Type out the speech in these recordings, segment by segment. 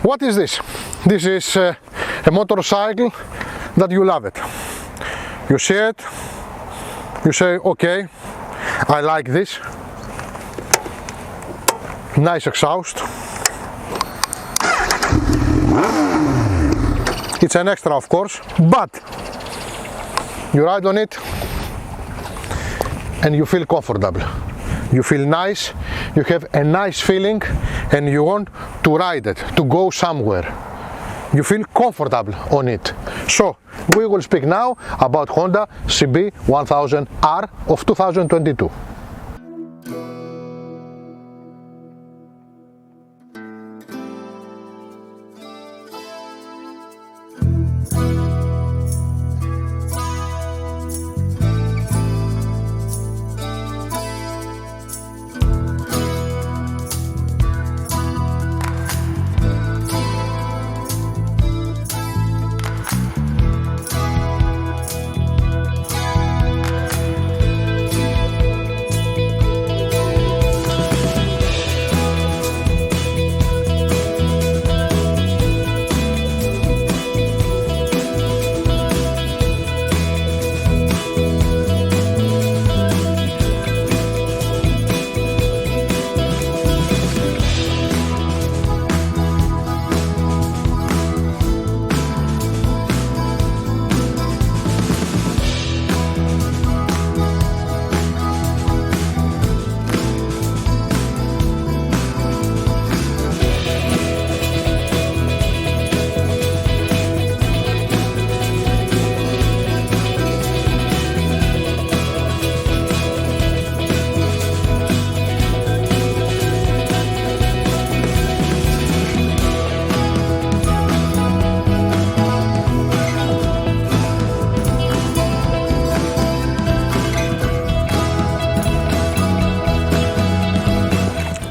What is this? This is a motorcycle that you love it. You see it, you say, okay, I like this. Nice exhaust. It's an extra, of course, but you ride on it and you feel comfortable. You feel nice, you have a nice feeling, and you want to ride it, to go somewhere. You feel comfortable on it. So we will speak now about Honda CB1000R of 2022.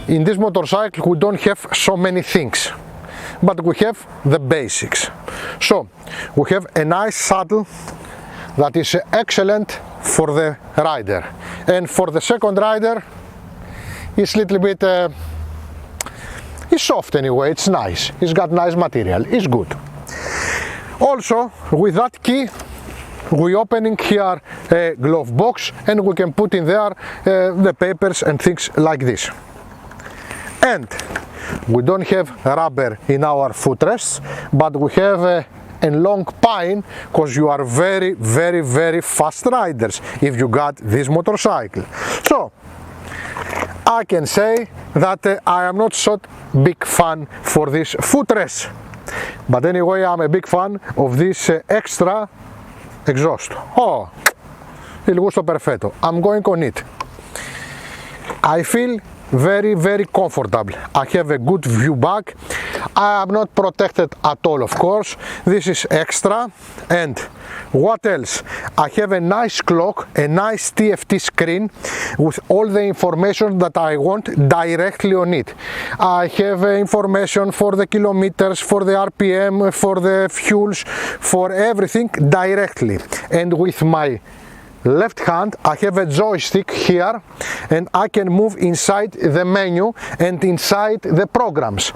In this motorcycle we don't have so many things, but we have the basics. So we have a nice saddle that is excellent for the rider, and for the second rider it's a little bit it's soft anyway, it's nice, it's got nice material, it's good. Also with that key we opening here a glove box and we can put in there the papers and things like this. And we don't have rubber in our footrests, but we have a long pine, because you are very fast riders if you got this motorcycle. So I can say that I am not so big fan for this footrest, but anyway I'm a big fan of this extra exhaust. Oh, il gusto perfetto. I'm going on it. I feel very comfortable. I have a good view back. I am not protected at all, of course. This is extra. And what else? I have a nice clock, a nice TFT screen with all the information that I want directly on it. I have information for the kilometers, for the RPM, for the fuels, for everything directly. And with my left hand I have a joystick here, and I can move inside the menu and inside the programs.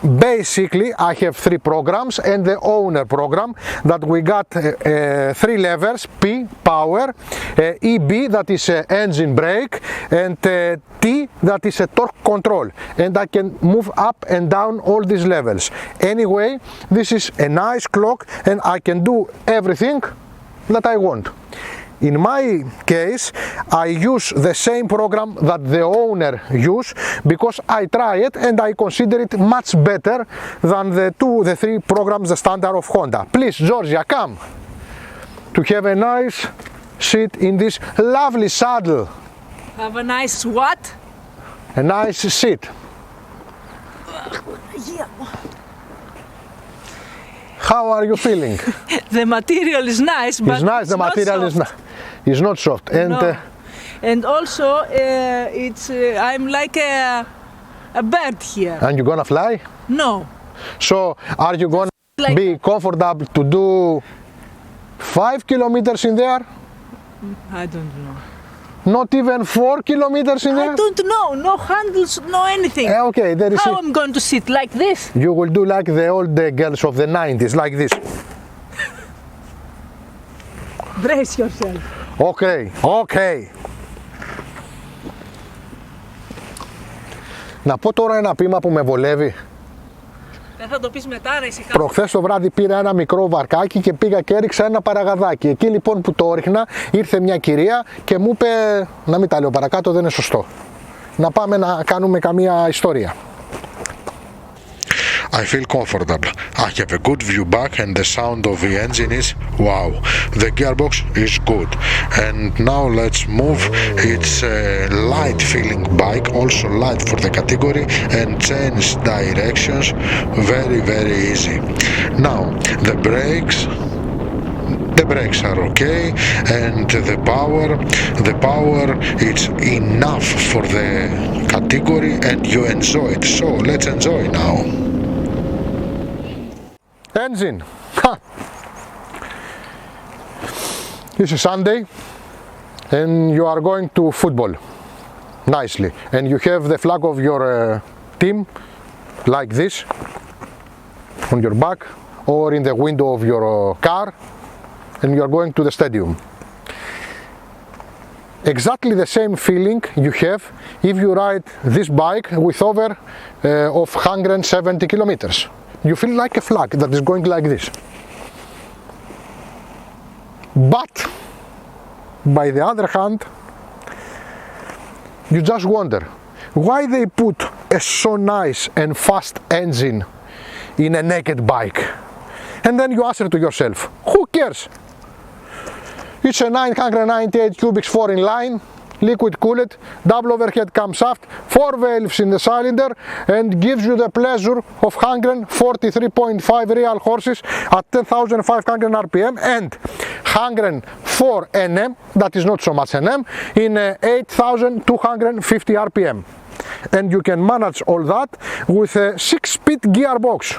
Basically I have 3 programs and the owner program that we got 3 levers: P, power, EB, that is engine brake, and T, that is a torque control, and I can move up and down all these levels. Anyway, this is a nice clock and I can do everything that I want. In my case, I use the same program that the owner use, because I try it and I consider it much better than the 3 programs, the standard of Honda. Please, Georgia, come to have a nice seat in this lovely saddle. Have a nice what? A nice seat. Yeah. How are you feeling? The material is nice, but it's nice. The material is not. It's not soft. And no. And also, it's I'm like a bird here. And you're gonna fly? No. So, are you gonna be comfortable to do 5 kilometers in there? I don't know. Not even 4 kilometers in there? I don't know, no handles, no anything. Okay, there is How I'm going to sit like this? You will do like the old girls of the 90s, like this. Brace yourself. Okay, okay. Να πω τώρα ένα ποίημα που με βολεύει. Δεν θα το πεις μετά ρε εσύ. Προχθές το βράδυ πήρα ένα μικρό βαρκάκι και πήγα και έριξα ένα παραγαδάκι. Εκεί λοιπόν που το έριχνα ήρθε μια κυρία και μου είπε, να μην τα λέω παρακάτω, δεν είναι σωστό. Να πάμε να κάνουμε καμία ιστορία. I feel comfortable. I have a good view back and the sound of the engine is wow. The gearbox is good. And now let's move. It's a light feeling bike, also light for the category, and change directions very easy. Now the brakes are okay, and the power it's enough for the category and you enjoy it. So let's enjoy now. Engine. Ha. This is Sunday and you are going to football nicely and you have the flag of your team like this on your back or in the window of your car and you are going to the stadium. Exactly the same feeling you have if you ride this bike with over of 170 kilometers. You feel like a flag that is going like this. But, by the other hand, you just wonder why they put a so nice and fast engine in a naked bike. And then you answer to yourself, who cares? It's a 998 cubics 4-in-line, liquid cooled, double overhead cam shaft, 4 valves in the cylinder and gives you the pleasure of 143.5 real horses at 10,500 RPM and 104 Nm, that is not so much Nm, in 8,250 RPM. And you can manage all that with a 6-speed gearbox.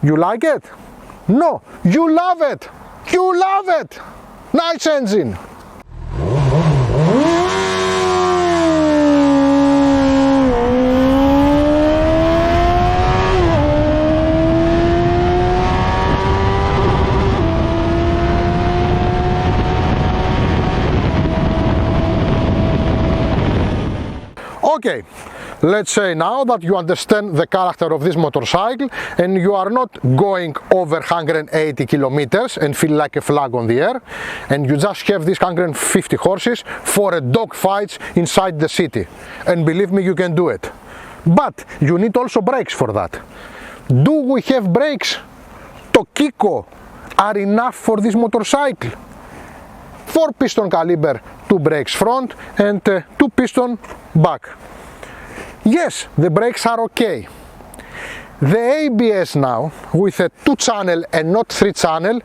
You like it? No, you love it! You love it! Nice engine! Okay, let's say now that you understand the character of this motorcycle and you are not going over 180 kilometers and feel like a flag on the air and you just have these 150 horses for a dog fights inside the city, and believe me, you can do it. But you need also brakes for that. Do we have brakes? Το Kiko are enough for this motorcycle. 4 piston caliber, 2 brakes front and 2 piston back. Yes, the brakes are okay. The ABS now, with a 2-channel and not 3-channel,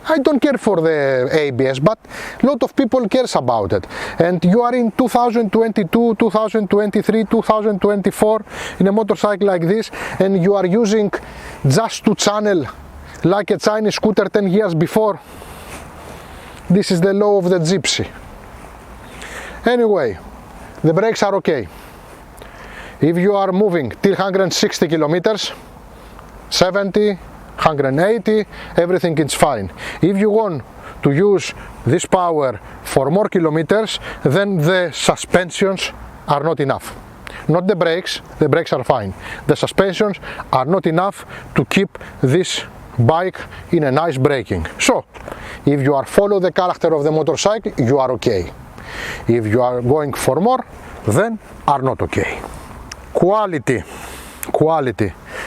I don't care for the ABS, but a lot of people cares about it. And you are in 2022, 2023, 2024 in a motorcycle like this and you are using just 2-channel like a Chinese scooter 10 years before. This is the law of the gypsy. Anyway, the brakes are okay. If you are moving till 160 kilometers, 70, 180, everything is fine. If you want to use this power for more kilometers, then the suspensions are not enough. Not the brakes are fine. The suspensions are not enough to keep this bike in a nice braking. So, if you are follow the character of the motorcycle, you are okay. If you are going for more, then are not okay. Quality.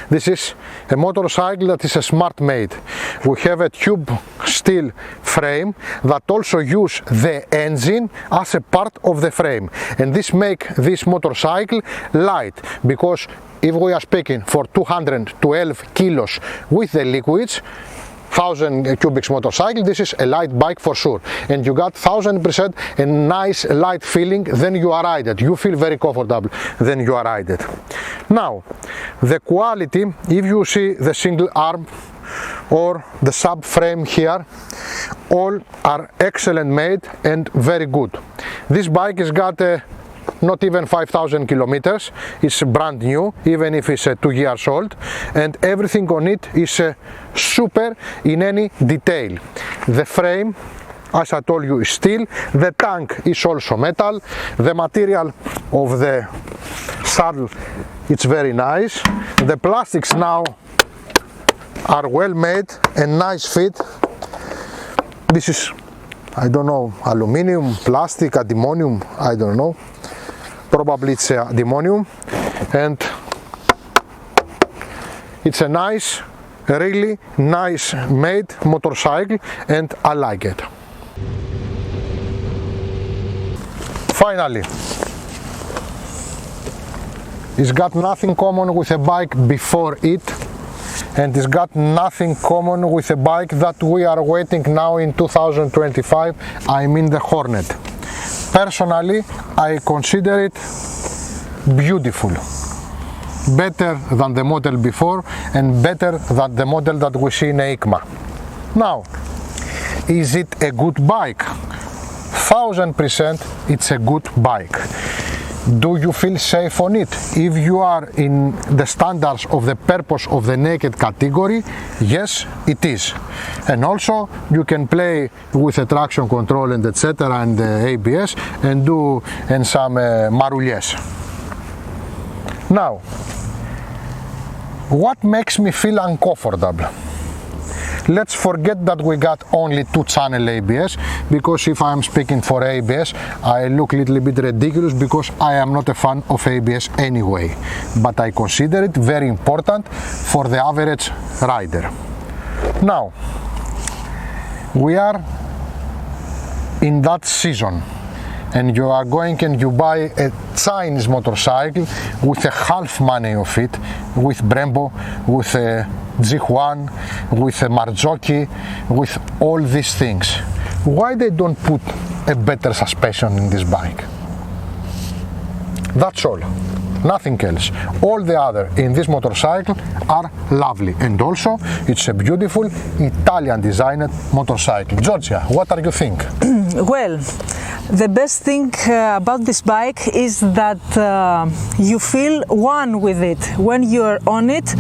This is a motorcycle that is a smart made. We have a tube steel frame that also use the engine as a part of the frame, and this make this motorcycle light, because if we are speaking for 212 kilos with the liquids, 1000 cubics motorcycle, this is a light bike for sure, and you got 1000% a nice light feeling, then you are ride it. You feel very comfortable, then you are ride it. Now, the quality, if you see the single arm or the subframe here, all are excellent made and very good. This bike has got not even 5,000 kilometers. It's brand new, even if it's 2 years old, and everything on it is super in any detail. The frame, as I told you, is steel. The tank is also metal. The material of the saddle, it's very nice. The plastics now are well made and nice fit. This is, I don't know, aluminum, plastic, aluminum, I don't know. Probably it's aluminum, and it's a nice, really nice made motorcycle, and I like it. Finally, it's got nothing common with a bike before it, and it's got nothing common with a bike that we are waiting now in 2025, I mean the Hornet. Personally, I consider it beautiful. Better than the model before and better than the model that we see in EICMA. Now, is it a good bike? 1000% it's a good bike. Do you feel safe on it? If you are in the standards of the purpose of the naked category, yes, it is. And also you can play with the traction control and etc. and the ABS and do some marouilles. Now, what makes me feel uncomfortable? Let's forget that we got only 2-channel ABS, because if I'm speaking for ABS, I look a little bit ridiculous because I am not a fan of ABS anyway. But I consider it very important for the average rider. Now, we are in that season, and you are going and you buy a Chinese motorcycle with a half money of it, with Brembo, with a G1, with a Marzocchi, with all these things. Why they don't put a better suspension in this bike? That's all, nothing else. All the other in this motorcycle are lovely, and also it's a beautiful Italian designed motorcycle. Georgia, what do you think? Well, the best thing about this bike is that you feel one with it. When you're on it,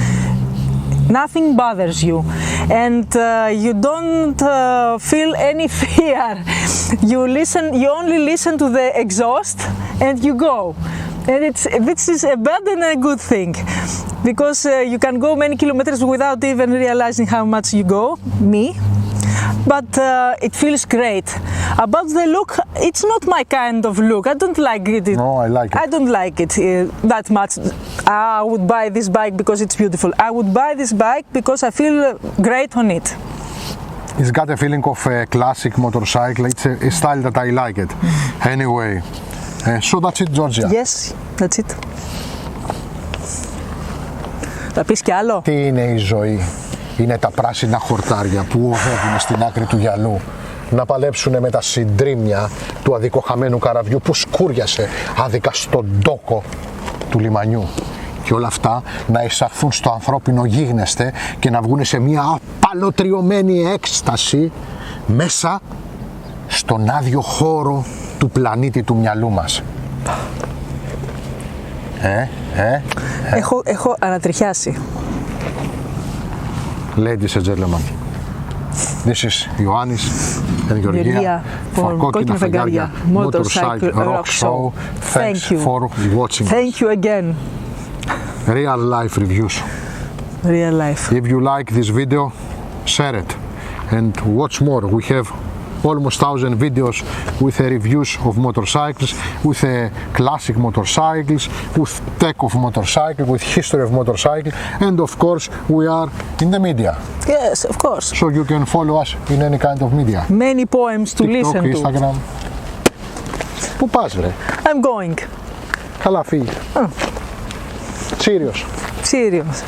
nothing bothers you, and you don't feel any fear. You only listen to the exhaust and you go. And this is a bad and a good thing, because you can go many kilometers without even realizing how much you go, but it feels great. About the look, it's not my kind of look. I don't like it. No, I like it. I don't like it that much. I would buy this bike because it's beautiful. I would buy this bike because I feel great on it. It's got a feeling of a classic motorcycle. It's a style that I like it. Anyway, so that's it, Georgia. Yes, that's it. Θα πεις κι άλλο? Τι είναι η ζωή? Είναι τα πράσινα χορτάρια που οδεύουν στην άκρη του γυαλού να παλέψουν με τα συντρίμμια του αδικοχαμένου καραβιού που σκούριασε άδικα στον ντόκο του λιμανιού. Και όλα αυτά να εισαχθούν στο ανθρώπινο γίγνεσθε και να βγουν σε μια απαλωτριωμένη έκσταση μέσα στον άδειο χώρο του πλανήτη του μυαλού μας. Έχω ανατριχιάσει. Ladies and gentlemen, this is Ioannis and Georgia for Κόκκινα Φεγγάρια Motorcycle Rock Show. Thanks for watching. Thank you again. Real life reviews. Real life. If you like this video, share it and watch more. We have almost 1,000 videos with reviews of motorcycles, with classic motorcycles, with tech of motorcycle, with history of motorcycle, and of course we are in the media. Yes, of course. So you can follow us in any kind of media. Many poems to TikTok, listen to. Instagram. Πού πας βρε? I'm going. Καλά φύγει. Serious. Serious.